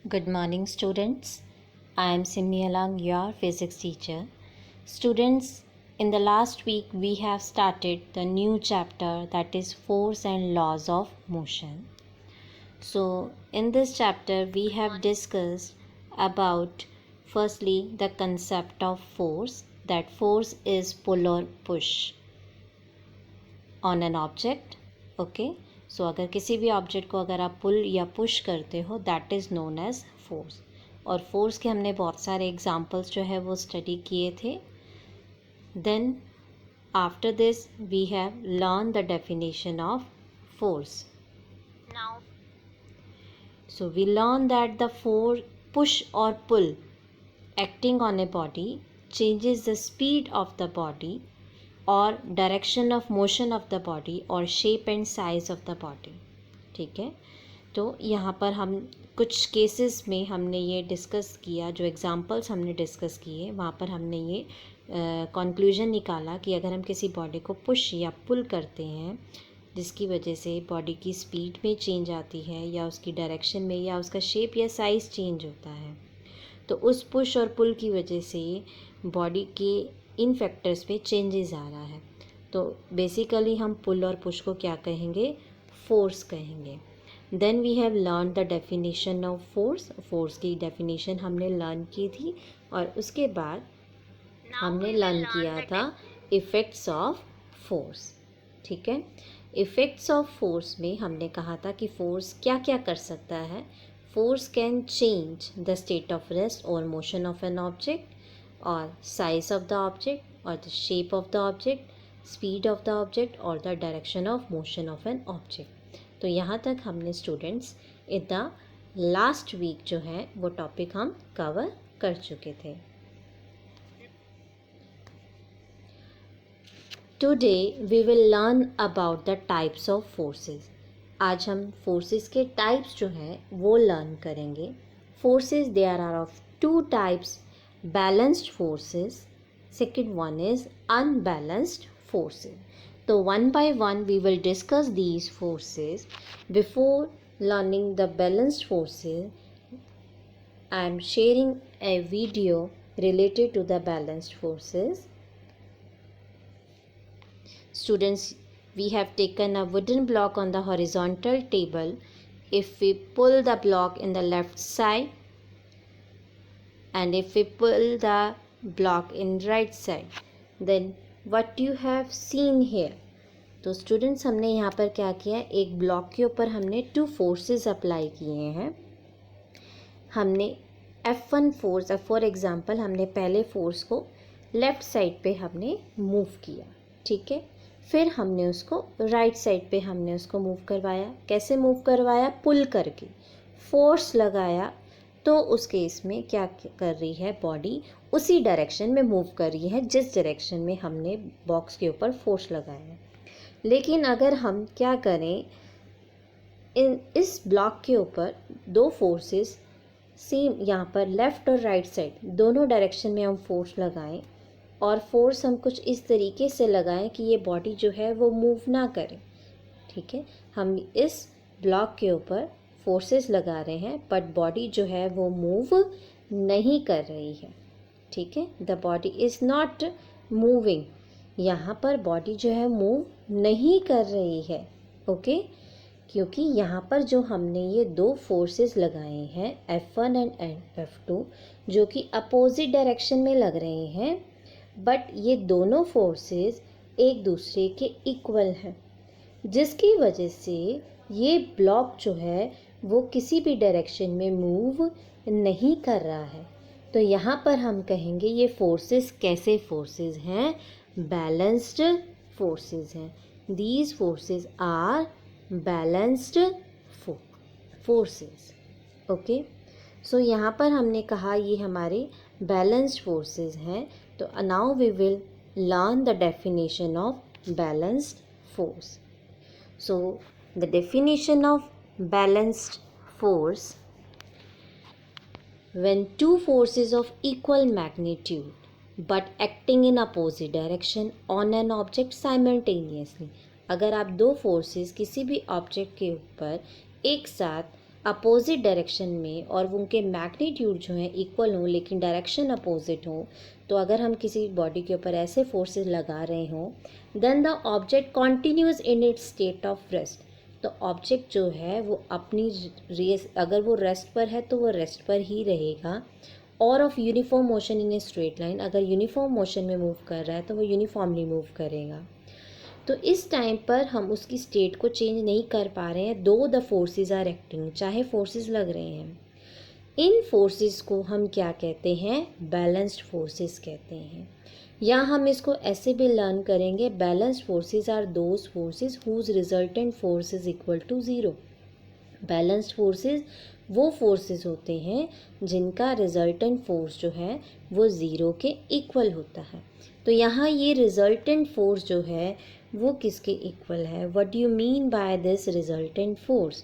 Good morning, students. I am Simni Alang, your physics teacher. Students, in the last week we have started the new chapter, that is force and laws of motion. So, in this chapter we have discussed about firstly the concept of force, that force is pull or push on an object. Okay, सो अगर किसी भी object को अगर आप पुल या push करते हो that is known as force. और फोर्स के हमने बहुत सारे एग्जांपल्स जो है वो स्टडी किए थे. Then after this we have learn the definition of force. So we learn that the push और pull acting on a body changes the speed of the body और direction of motion of the body और shape and size of the body. ठीक है, तो यहाँ पर हम कुछ केसेस में हमने ये डिस्कस किया, जो एग्जांपल्स हमने डिस्कस किए वहाँ पर हमने ये कंक्लूजन निकाला कि अगर हम किसी बॉडी को पुश या पुल करते हैं जिसकी वजह से बॉडी की स्पीड में चेंज आती है या उसकी डायरेक्शन में या उसका शेप या साइज़ चेंज होता है, तो उस पुश और पुल की वजह से बॉडी के इन फैक्टर्स पे चेंजेस आ रहा है. तो बेसिकली हम पुल और पुश को क्या कहेंगे? फोर्स कहेंगे. Then we have learn the definition of force. Force की डेफिनेशन हमने लर्न की थी और उसके बाद हमने लर्न किया था इफ़ेक्ट्स ऑफ फोर्स. ठीक है, इफ़ेक्ट्स ऑफ फोर्स में हमने कहा था कि फोर्स क्या क्या कर सकता है. Force can change the state of rest or motion of an object, or size of the object, or the shape of the object, speed of the object, or the direction of motion of an object. तो यहाँ तक हमने students in the last week जो है वो topic हम cover कर चुके थे. Today we will learn about the types of forces. आज हम फोर्सेस के टाइप्स जो हैं वो लर्न करेंगे. Forces there are of two types, balanced forces, second one is unbalanced forces. तो one by one we will discuss these forces. Before learning the balanced forces I am sharing a video related to the balanced forces. Students, we have taken a wooden block on the horizontal table. If we pull the block in the left side and if we pull the block in right side, then what you have seen here. तो students हमने यहाँ पर क्या किया, एक block के ऊपर हमने टू फोर्सेस अप्लाई किए हैं. हमने F1 फोर्स, फॉर एग्जांपल हमने पहले फोर्स को लेफ़्ट साइड पे हमने मूव किया. ठीक है, फिर हमने उसको राइट साइड पे हमने उसको मूव करवाया. कैसे मूव करवाया? पुल करके फोर्स लगाया. तो उस केस में क्या कर रही है बॉडी? उसी डायरेक्शन में मूव कर रही है जिस डायरेक्शन में हमने बॉक्स के ऊपर फोर्स लगाया है. लेकिन अगर हम क्या करें, इस ब्लॉक के ऊपर दो फोर्सेस सेम यहाँ पर लेफ़्ट और राइट साइड दोनों डायरेक्शन में हम फोर्स लगाएं और फोर्स हम कुछ इस तरीके से लगाएं कि ये बॉडी जो है वो मूव ना करे. ठीक है, हम इस ब्लॉक के ऊपर फोर्सेस लगा रहे हैं बट बॉडी जो है वो मूव नहीं कर रही है. ठीक है, the body is not moving. यहाँ पर बॉडी जो है मूव नहीं कर रही है. ओके, क्योंकि यहाँ पर जो हमने ये दो फोर्सेस लगाए हैं F1 एंड F2 जो कि अपोजिट डायरेक्शन में लग रहे हैं, बट ये दोनों फोर्सेस एक दूसरे के इक्वल हैं, जिसकी वजह से ये ब्लॉक जो है वो किसी भी डायरेक्शन में मूव नहीं कर रहा है. तो यहाँ पर हम कहेंगे ये फोर्सेस कैसे फोर्सेस हैं? बैलेंस्ड फोर्सेस हैं. These forces are balanced forces. Okay, so यहाँ पर हमने कहा ये हमारे बैलेंस्ड फोर्सेस हैं. तो now we will learn the definition of balanced force. So the definition of balanced force: when two forces of equal magnitude but acting in opposite direction on an object simultaneously. अगर आप दो forces किसी भी object के ऊपर एक साथ opposite direction में और उनके मैग्नीट्यूड जो है इक्वल हों लेकिन डायरेक्शन अपोजिट हो, तो अगर हम किसी बॉडी के ऊपर ऐसे फोर्सेस लगा रहे हों, then the object continues in its state of rest. तो ऑब्जेक्ट जो है वो अपनी अगर वो रेस्ट पर है तो वो रेस्ट पर ही रहेगा, और of uniform motion in a straight line, अगर यूनिफॉर्म मोशन में मूव कर रहा है तो वो यूनिफॉर्मली मूव करेगा। तो इस टाइम पर हम उसकी स्टेट को चेंज नहीं कर पा रहे हैं, दो द फोर्सेस आर एक्टिंग, चाहे फोर्सेस लग रहे हैं। इन फोर्सेस को हम क्या कहते हैं? बैलेंस्ड फोर्सेस कहते हैं। या हम इसको ऐसे भी लर्न करेंगे, balanced forces are those forces whose resultant force is equal to zero. Balanced forces वो फोर्सेस होते हैं जिनका रिजल्टेंट फोर्स जो है वो ज़ीरो के इक्वल होता है। तो यहाँ ये रिजल्टेंट फोर्स जो है वो किसके इक्वल है? What do you mean by this resultant force?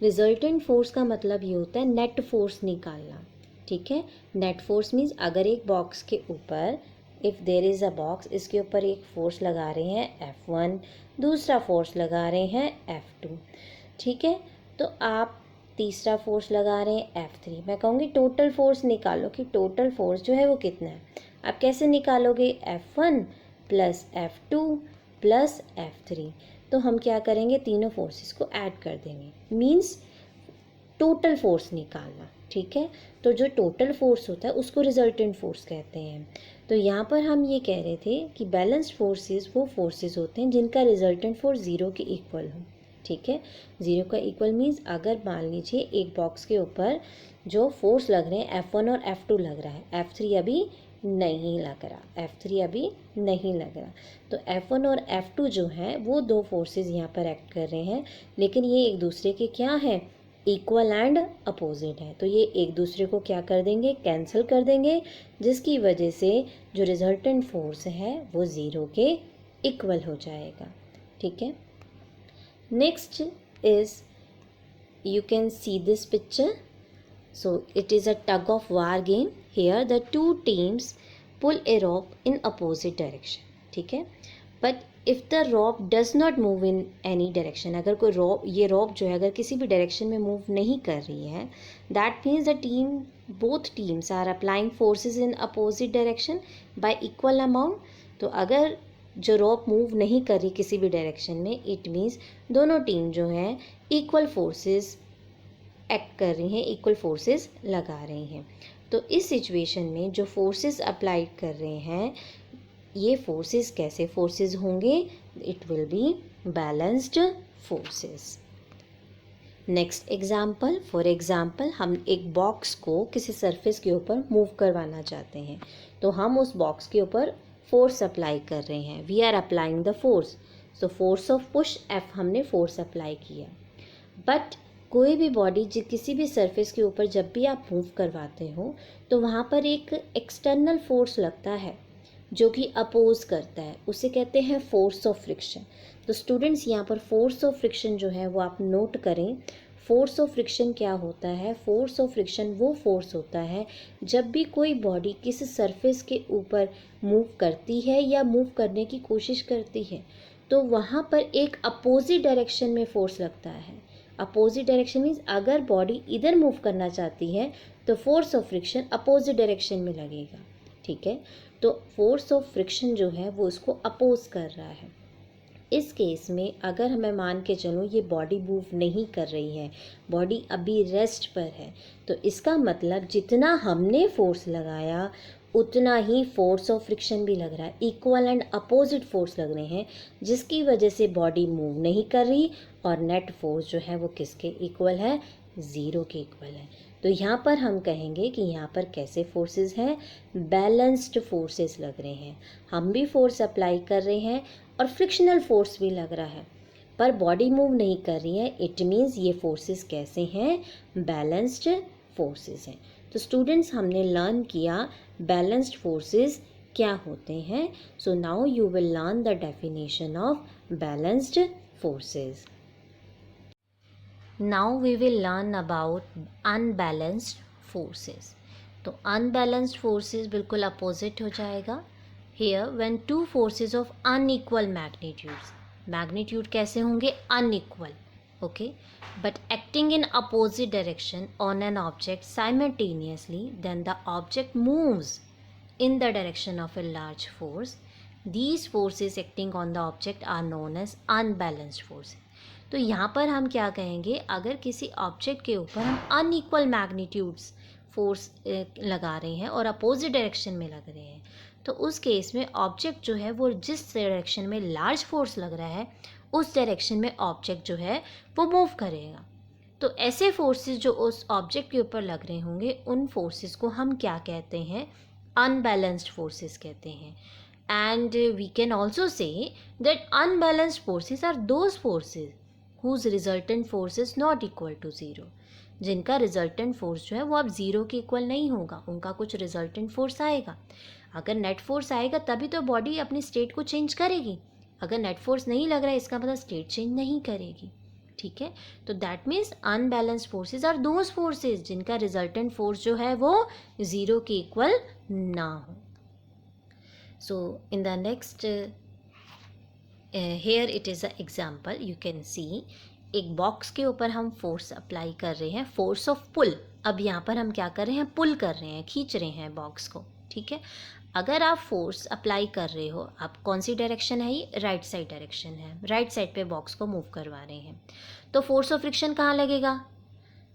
Resultant force का मतलब ये होता है नेट फोर्स निकालना, ठीक है। नेट फोर्स मीन्स अगर एक बॉक्स के ऊपर, if there is a box, इसके ऊपर एक फोर्स लगा रहे हैं F1, दूसरा फोर्स लगा रहे हैं F2, ठीक है। तो आप तीसरा फोर्स लगा रहे हैं F3। मैं कहूँगी टोटल फोर्स निकालो कि टोटल फोर्स जो है वो कितना है। आप कैसे निकालोगे? F1 plus F2 plus F3। तो हम क्या करेंगे? तीनों फोर्सेस को ऐड कर देंगे, मीन्स टोटल फोर्स निकालना, ठीक है। तो जो टोटल फोर्स होता है उसको रिजल्टेंट फोर्स कहते हैं। तो यहाँ पर हम ये कह रहे थे कि बैलेंस्ड फोर्सेस वो फोर्सेस होते हैं जिनका रिजल्टेंट फोर्स ज़ीरो के इक्वल हो, ठीक है। ज़ीरो का इक्वल मीन्स अगर मान लीजिए एक बॉक्स के ऊपर जो फोर्स लग रहे हैं F1 और F2 लग रहा है, F3 अभी नहीं लग रहा, F3 अभी नहीं लग रहा। तो F1 और F2 जो हैं वो दो फोर्सेस यहाँ पर एक्ट कर रहे हैं, लेकिन ये एक दूसरे के क्या है? इक्वल एंड अपोजिट है। तो ये एक दूसरे को क्या कर देंगे? कैंसिल कर देंगे, जिसकी वजह से जो रिजल्टेंट फोर्स है वो ज़ीरो के इक्वल हो जाएगा, ठीक है। Next is, you can see this picture. So it is a tug of war game. Here the two teams pull a rope in opposite direction, ठीक है। But if the rope does not move in any direction, अगर कोई ये rope जो है अगर किसी भी direction में move नहीं कर रही है, that means both teams are applying forces in opposite direction by equal amount. तो अगर जो रोप मूव नहीं कर रही किसी भी डायरेक्शन में, इट मीन्स दोनों टीम जो हैं इक्वल फोर्सेस एक्ट कर रही हैं, इक्वल फोर्सेस लगा रही हैं। तो इस सिचुएशन में जो फोर्सेस अप्लाई कर रहे हैं, ये फोर्सेस कैसे फोर्सेस होंगे? It will be balanced forces. Next example, for example हम एक बॉक्स को किसी सरफेस के ऊपर मूव करवाना चाहते हैं, तो हम उस बॉक्स के ऊपर फोर्स अप्लाई कर रहे हैं। We are applying the force. So force of push F हमने फोर्स अप्लाई किया। बट कोई भी बॉडी किसी भी सरफेस के ऊपर जब भी आप मूव करवाते हो तो वहाँ पर एक एक्सटर्नल फोर्स लगता है जो कि अपोज करता है, उसे कहते हैं फोर्स ऑफ फ्रिक्शन। तो स्टूडेंट्स यहाँ पर फोर्स ऑफ फ्रिक्शन जो है वो आप नोट करें। फोर्स ऑफ फ्रिक्शन क्या होता है? फोर्स ऑफ फ्रिक्शन वो फोर्स होता है जब भी कोई बॉडी किसी सरफेस के ऊपर मूव करती है या मूव करने की कोशिश करती है, तो वहाँ पर एक अपोजिट डायरेक्शन में फोर्स लगता है। अपोजिट डायरेक्शन मीन्स अगर बॉडी इधर मूव करना चाहती है तो force of friction opposite direction में लगेगा, ठीक है। तो फोर्स ऑफ फ्रिक्शन जो है वो इसको अपोज कर रहा है। इस केस में अगर मैं मान के चलूँ ये बॉडी मूव नहीं कर रही है, बॉडी अभी रेस्ट पर है, तो इसका मतलब जितना हमने फोर्स लगाया उतना ही फोर्स ऑफ फ्रिक्शन भी लग रहा है। इक्वल एंड अपोजिट फोर्स लग रहे हैं, जिसकी वजह से बॉडी मूव नहीं कर रही और नेट फोर्स जो है वो किसके इक्वल है? ज़ीरो के इक्वल है। तो यहाँ पर हम कहेंगे कि यहाँ पर कैसे फोर्सेस हैं? बैलेंस्ड फोर्सेस लग रहे हैं। हम भी फोर्स अप्लाई कर रहे हैं और फ्रिक्शनल फोर्स भी लग रहा है, पर बॉडी मूव नहीं कर रही है। इट मीन्स ये फोर्सेस कैसे हैं? बैलेंस्ड फोर्सेस हैं। तो स्टूडेंट्स हमने लर्न किया बैलेंस्ड फोर्सेस क्या होते हैं। So now you will learn the definition of balanced forces. Now we will learn about unbalanced forces. तो अनबैलेंस्ड फोर्सेस बिल्कुल अपोजिट हो जाएगा। Here when two forces of unequal magnitudes, magnitude कैसे होंगे? Unequal, okay, but acting in opposite direction on an object simultaneously, then the object moves in the direction of a large force. These forces acting on the object are known as unbalanced forces. तो यहाँ पर हम क्या कहेंगे, अगर किसी object के ऊपर हम अनइक्वल मैग्नीट्यूड्स फोर्स लगा रहे हैं और अपोजिट डायरेक्शन में लग रहे हैं, तो उस केस में ऑब्जेक्ट जो है वो जिस डायरेक्शन में लार्ज फोर्स लग रहा है उस डायरेक्शन में ऑब्जेक्ट जो है वो मूव करेगा. तो ऐसे फोर्सेस जो उस ऑब्जेक्ट के ऊपर लग रहे होंगे उन फोर्सेस को हम क्या कहते हैं, अनबैलेंस्ड फोर्सेस कहते हैं. And we can also say that unbalanced forces are those forces whose resultant force is not equal to 0. जिनका रिजल्टेंट फोर्स जो है वो अब ज़ीरो के इक्वल नहीं होगा, उनका कुछ रिजल्टेंट फोर्स आएगा. अगर नेट फोर्स आएगा तभी तो बॉडी अपनी स्टेट को चेंज करेगी. अगर नेट फोर्स नहीं लग रहा है इसका मतलब स्टेट चेंज नहीं करेगी. ठीक है, तो that means unbalanced forces are those forces जिनका रिजल्टेंट फोर्स जो है वो ज़ीरो के इक्वल ना हो. So in the next here it is an example, you can see एक बॉक्स के ऊपर हम फोर्स अप्लाई कर रहे हैं, फोर्स ऑफ पुल. अब यहाँ पर हम क्या कर रहे हैं, पुल कर रहे हैं, खींच रहे हैं बॉक्स को. ठीक है, अगर आप फोर्स अप्लाई कर रहे हो, आप कौन सी डायरेक्शन है, ये राइट साइड डायरेक्शन है, राइट साइड पे बॉक्स को मूव करवा रहे हैं, तो फोर्स ऑफ फ्रिक्शन कहाँ लगेगा,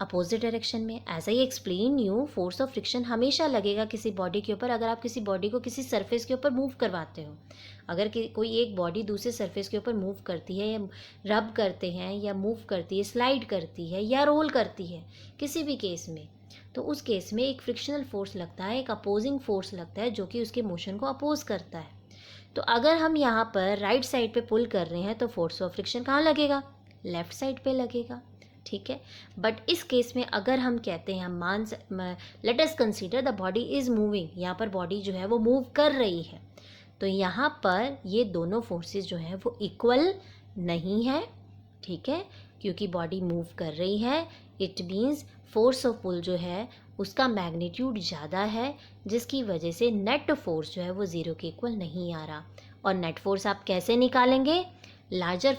अपोजिट डायरेक्शन में. As I explain you, force of friction हमेशा लगेगा किसी बॉडी के ऊपर अगर आप किसी बॉडी को किसी सरफेस के ऊपर मूव करवाते हो. अगर कोई एक बॉडी दूसरे सरफेस के ऊपर मूव करती है या रब करते हैं या मूव करती है, स्लाइड करती है या रोल करती है, किसी भी केस में, तो उस केस में एक फ्रिक्शनल फोर्स लगता है, एक अपोजिंग फोर्स लगता है जो कि उसके मोशन को अपोज करता है. तो अगर हम यहाँ पर राइट साइड पे पुल कर रहे हैं तो फोर्स ऑफ फ्रिक्शन कहाँ लगेगा, लेफ्ट साइड पे लगेगा. ठीक है, बट इस केस में अगर हम कहते हैं, हम let us consider the body is moving, यहाँ पर बॉडी जो है वो मूव कर रही है, तो यहाँ पर ये दोनों फोर्सेस जो हैं वो इक्वल नहीं है. ठीक है, क्योंकि बॉडी मूव कर रही है, इट मीन्स फोर्स ऑफ पुल जो है उसका मैग्नीट्यूड ज़्यादा है, जिसकी वजह से नेट फोर्स जो है वो ज़ीरो के इक्वल नहीं आ रहा. और नेट फोर्स आप कैसे निकालेंगे, लार्जर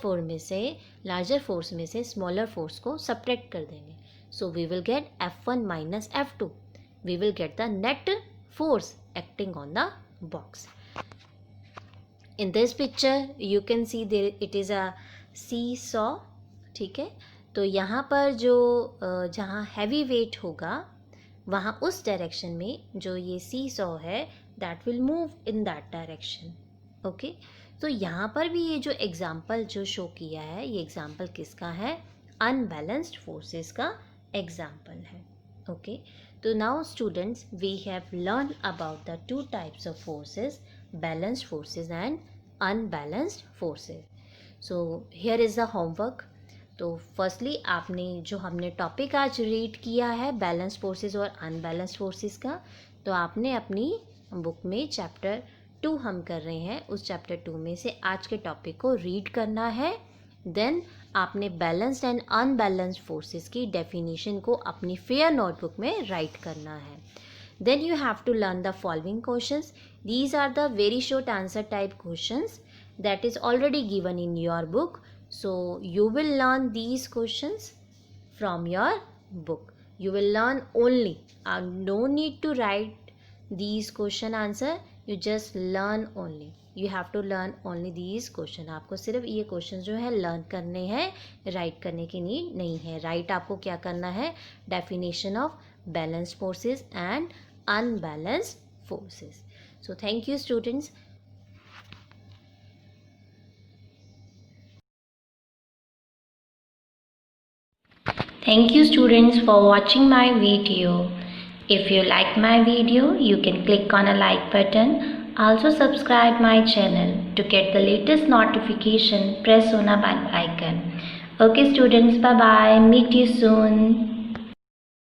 फोर्स में से स्मॉलर फोर्स को सब्ट्रैक्ट कर देंगे. So we will get F1 minus F2, we will get the net force acting on the box. In this picture you can see there it is a seesaw. ठीक है, तो यहाँ पर जो जहाँ हैवी वेट होगा वहाँ उस डायरेक्शन में जो ये seesaw है that will move in that direction. Okay, तो यहाँ पर भी ये जो एग्जाम्पल जो शो किया है, ये एग्जाम्पल किसका है, अनबैलेंस्ड फोर्सेस का एग्जाम्पल है. ओके, तो now students we have learn about the two types of forces, balanced forces and unbalanced forces. So here is the homework. तो फर्स्टली आपने जो हमने टॉपिक आज रीड किया है बैलेंस्ड फोर्सेस और अनबैलेंस्ड फोर्सेस का, तो आपने अपनी बुक में चैप्टर 2 हम कर रहे हैं, उस चैप्टर 2 में से आज के टॉपिक को रीड करना है. देन आपने बैलेंस्ड एंड अनबैलेंस्ड फोर्सेस की डेफिनेशन को अपनी फेयर नोटबुक में राइट करना है. Then you have to learn the following questions. These are the very short answer type questions that is already given in your book. So you will learn these questions from your book. You will learn only. No need to write these question answer. You just learn only. You have to learn only these question. आपको सिर्फ ये questions जो है learn करने हैं, write करने की need नहीं है. Write आपको क्या करना है, definition of balanced forces and unbalanced forces. So thank you students. Thank you students for watching my video. If you like my video, you can click on a like button. Also subscribe my channel. To get the latest notification, press on a bell icon. Okay students, bye bye. Meet you soon.